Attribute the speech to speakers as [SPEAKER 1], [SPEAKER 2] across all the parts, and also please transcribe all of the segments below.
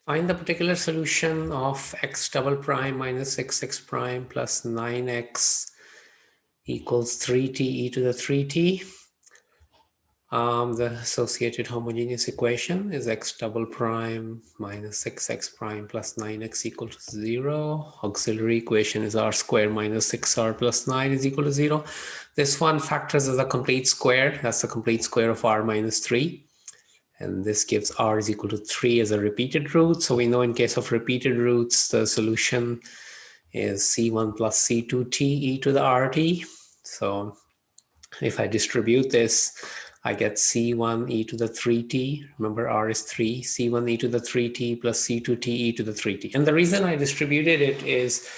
[SPEAKER 1] Find the particular solution of x double prime minus 6x prime plus 9x equals 3t e to the 3t. The associated homogeneous equation is x double prime minus 6x prime plus 9x equal to 0. Auxiliary equation is r square minus 6r plus 9 is equal to 0. This one factors as a complete square. That's the complete square of r minus 3. And this gives r is equal to 3 as a repeated root. So we know in case of repeated roots, the solution is c1 plus c2t e to the rt. So if I distribute this, I get c1 e to the 3t. Remember, r is 3. c1 e to the 3t plus c2t e to the 3t. And the reason I distributed it is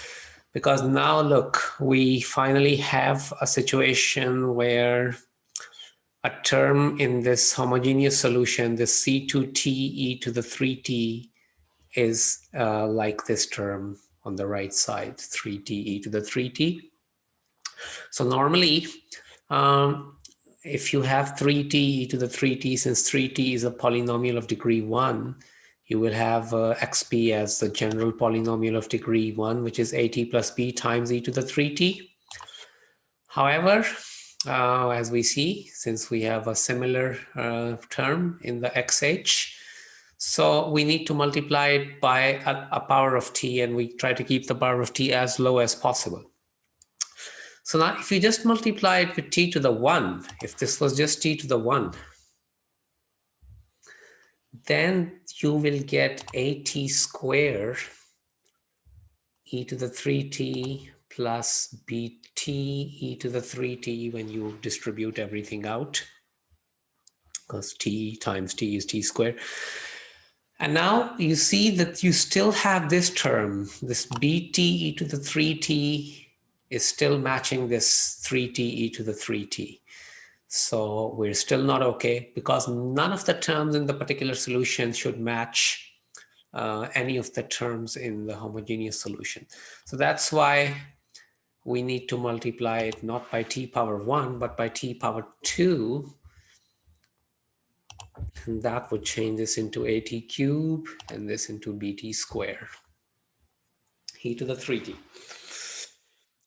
[SPEAKER 1] because now, look, we finally have a situation where a term in this homogeneous solution, this c2t e to the 3t, is like this term on the right side, 3t e to the 3t. So normally, if you have 3t e to the 3t, since 3t is a polynomial of degree 1, you will have xp as the general polynomial of degree 1, which is at plus b times e to the 3t. However, as we see, since we have a similar term in the xh, so we need to multiply it by a power of t, and we try to keep the power of t as low as possible. So now if you just multiply it with t to the 1, if this was just t to the 1, then you will get at square e to the 3t plus bt e to the 3t when you distribute everything out, because t times t is t squared. And now you see that you still have this term, this bt e to the 3t is still matching this 3t e to the 3t. So we're still not okay, because none of the terms in the particular solution should match any of the terms in the homogeneous solution. So that's why we need to multiply it not by t power 1, but by t power 2. And that would change this into at cube and this into bt square, e to the 3t.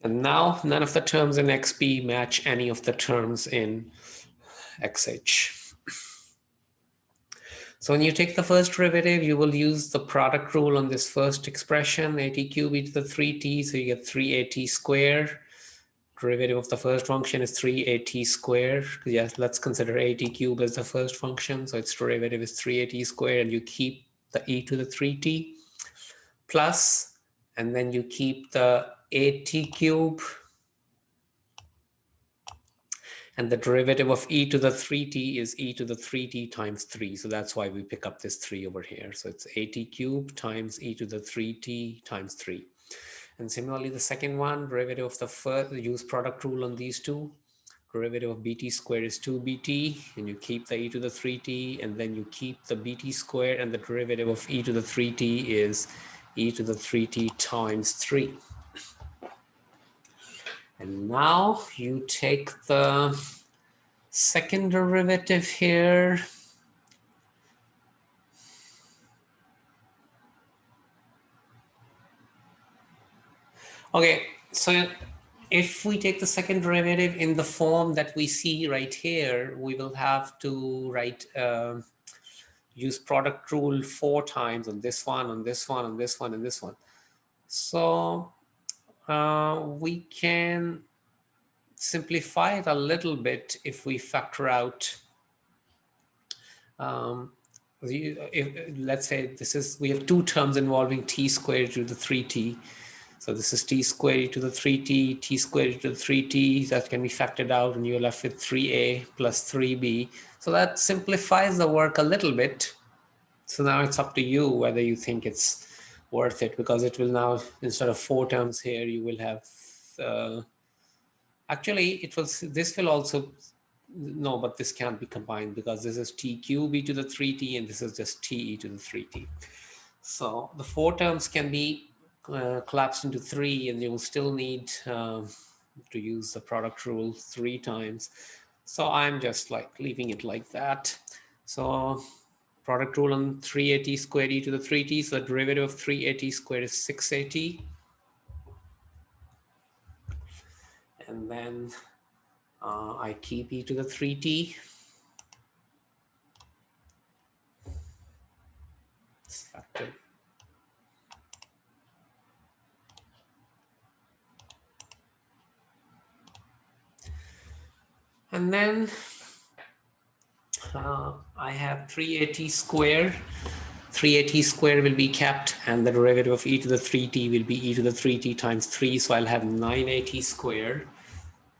[SPEAKER 1] And now none of the terms in xp match any of the terms in xh. So when you take the first derivative, you will use the product rule on this first expression, at cube e to the 3t, so you get 3at squared. Derivative of the first function is 3at squared. Yes, let's consider at cube as the first function, so its derivative is 3at squared, and you keep the e to the 3t plus, and then you keep the at cube, and the derivative of e to the 3t is e to the 3t times 3. So that's why we pick up this 3 over here. So it's at cube times e to the 3t times 3. And similarly, the second one, derivative of the first, use product rule on these two. Derivative of bt squared is 2bt, and you keep the e to the 3t, and then you keep the bt squared, and the derivative of e to the 3t is e to the 3t times 3. And now you take the second derivative here. Okay, so if we take the second derivative in the form that we see right here, we will have to write, use product rule 4 times on this one, on this one, on this one, and this one. So we can simplify it a little bit if we factor out, let's say this is, we have two terms involving t squared to the 3t. So this is t squared to the 3t, t squared to the 3t, that can be factored out, and you're left with 3a plus 3b. So that simplifies the work a little bit. So now it's up to you whether you think it's worth it, because it will now, instead of 4 terms here, you will have, actually it will, this will also, no, but this can't be combined, because this is t cube e to the 3t, and this is just t e to the 3t. So the 4 terms can be collapsed into 3, and you will still need to use the product rule 3 times. So I'm just like leaving it like that. So Product rule on 3at squared e to the 3t. So the derivative of 3at squared is 6at. And then I keep e to the 3t. It's factored. And then I have 3at squared. 3at squared will be kept, and the derivative of e to the 3t will be e to the 3t times 3. So I'll have 9at squared.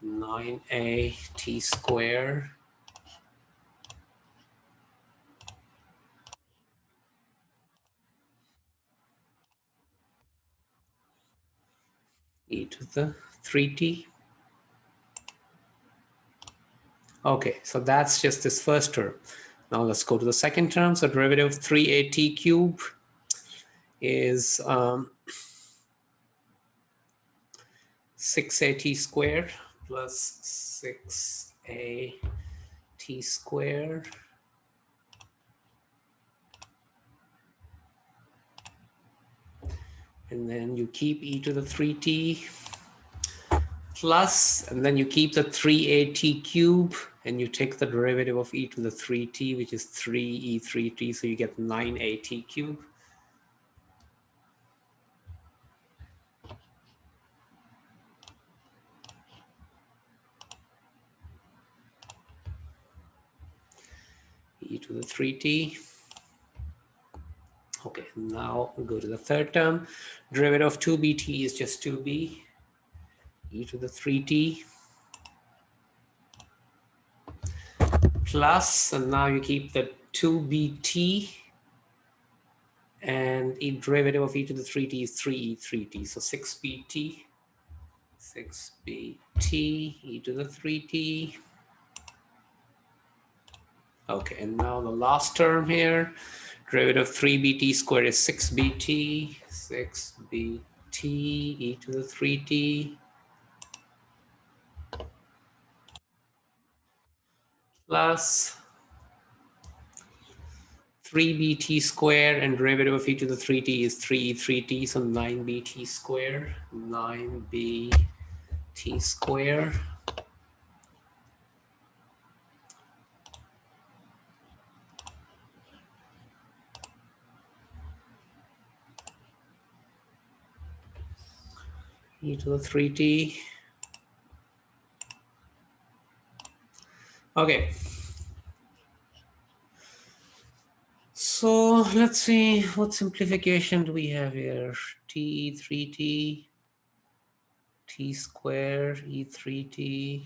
[SPEAKER 1] 9at squared e to the 3t. Okay, so that's just this first term. Now let's go to the second term. So derivative of 3at cubed is 6at squared plus 6at squared and then you keep e to the 3t plus, and then you keep the 3at cube and you take the derivative of e to the 3t, which is 3e3t, so you get 9at cube. E to the 3t. Okay, now we go to the third term. Derivative of 2bt is just 2b, e to the 3t, plus, and now you keep the 2bt, and the derivative of e to the 3t is 3e3t, so 6bt, 6bt, e to the 3t. Okay, and now the last term here, derivative of 3bt squared is 6bt, 6bt, e to the 3t, plus 3bt squared, and derivative of e to the 3t is 3e3t, so 9bt squared, 9bt squared. E to the 3t. Okay. So let's see, what simplification do we have here? T, 3t, t squared, e3t.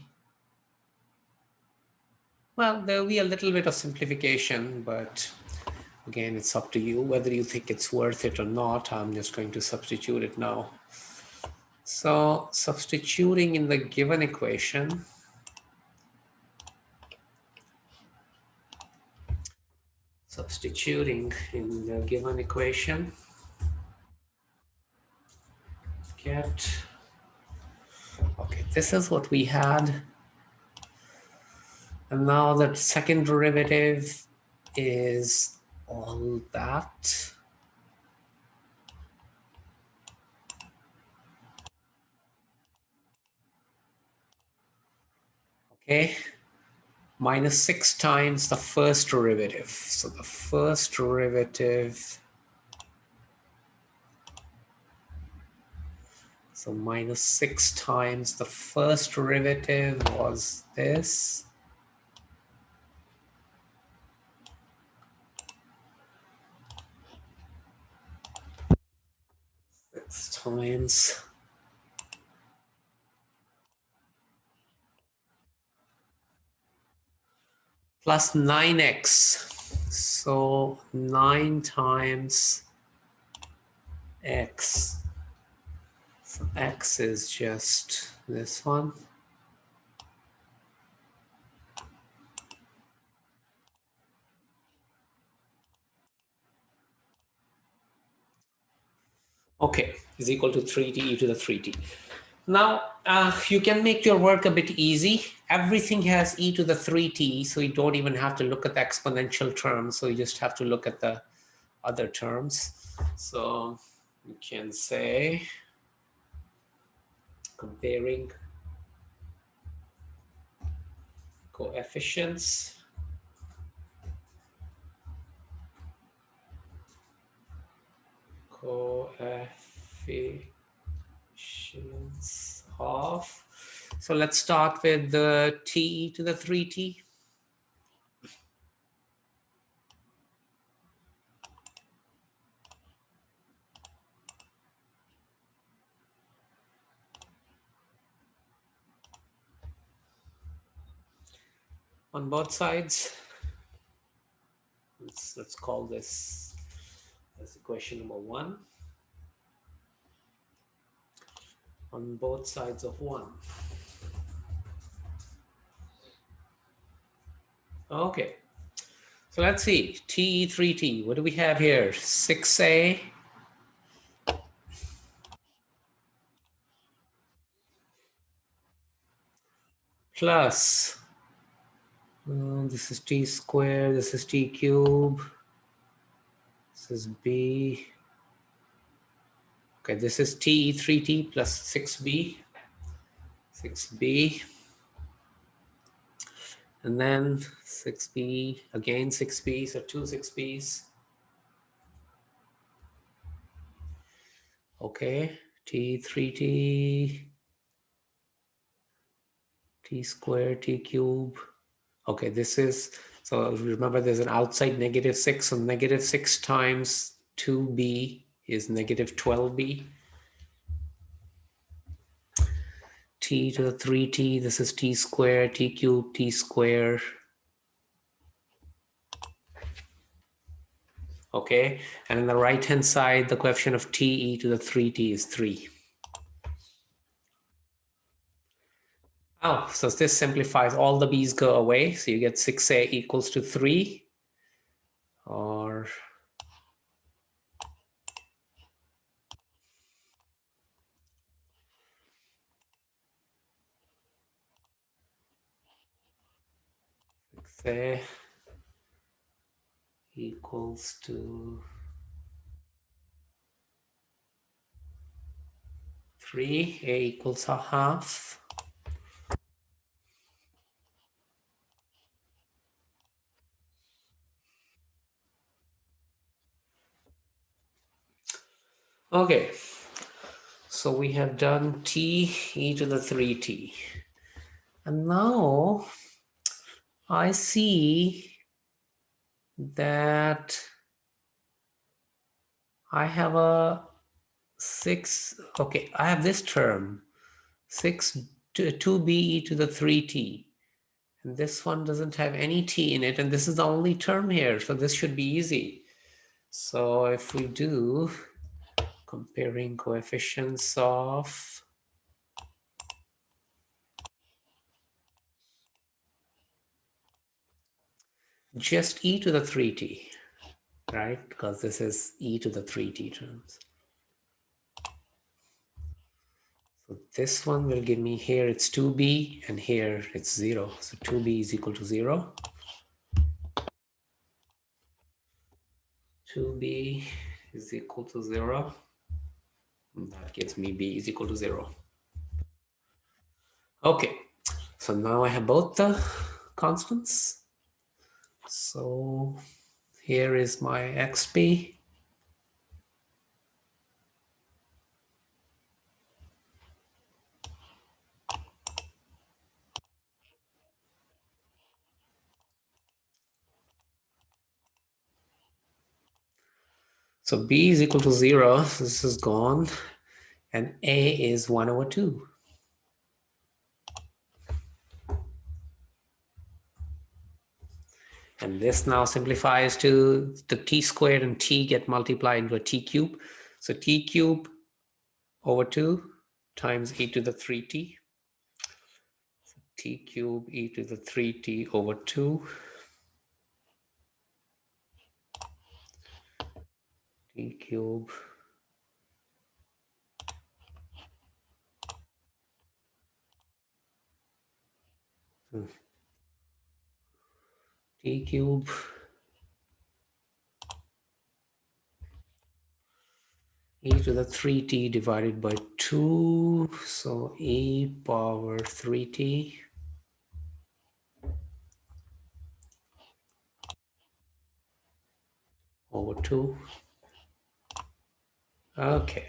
[SPEAKER 1] Well, there will be a little bit of simplification, but again, it's up to you whether you think it's worth it or not. I'm just going to substitute it now. So substituting in the given equation, get, okay, this is what we had. And now the second derivative is all that. Okay, minus 6 times the first derivative. So the first derivative, so minus 6 times the first derivative was this. Times plus 9x. So 9 times x. So x is just this one. Okay, is equal to 3t e to the 3t. Now, you can make your work a bit easy. Everything has e to the 3t, so you don't even have to look at the exponential terms. So you just have to look at the other terms. So you can say, comparing coefficients. Coefficients of. So let's start with the t to the 3t. On both sides. Let's call this as equation number 1. On both sides of 1. Okay. So let's see. T, 3t. What do we have here? 6a plus, this is t squared, this is t cubed, this is b. Okay, this is t, 3t plus 6b. 6b. And then 6b, again 6b, so two 6b's. Okay, t, 3t, t squared, t cube. Okay, this is, so remember there's an outside -6, so -6 times 2b is -12b. T to the 3t, this is t squared, t cubed, t squared. Okay, and on the right hand side, the coefficient of t e to the 3t is 3. Oh, so this simplifies, all the b's go away, so you get 6a equals to 3, or say equals to 3, a equals a half. Okay, so we have done t e to the 3t. And now I see that I have a 6, okay, I have this term, 6 to 2b to the 3t. And this one doesn't have any t in it, and this is the only term here, so this should be easy. So if we do comparing coefficients of just e to the 3t, right? Because this is e to the 3t terms. So this one will give me, here it's 2b and here it's 0. So 2b is equal to 0. 2b is equal to 0. And that gives me b is equal to 0. Okay, so now I have both the constants. So here is my xp. So b is equal to 0. This is gone. And a is 1 over 2. And this now simplifies to the t squared and t get multiplied into a t cube. So t cube over 2 times e to the 3t. So t cube e to the 3t over 2. T cube T cube e to the 3t divided by 2. So e power 3t over 2. Okay.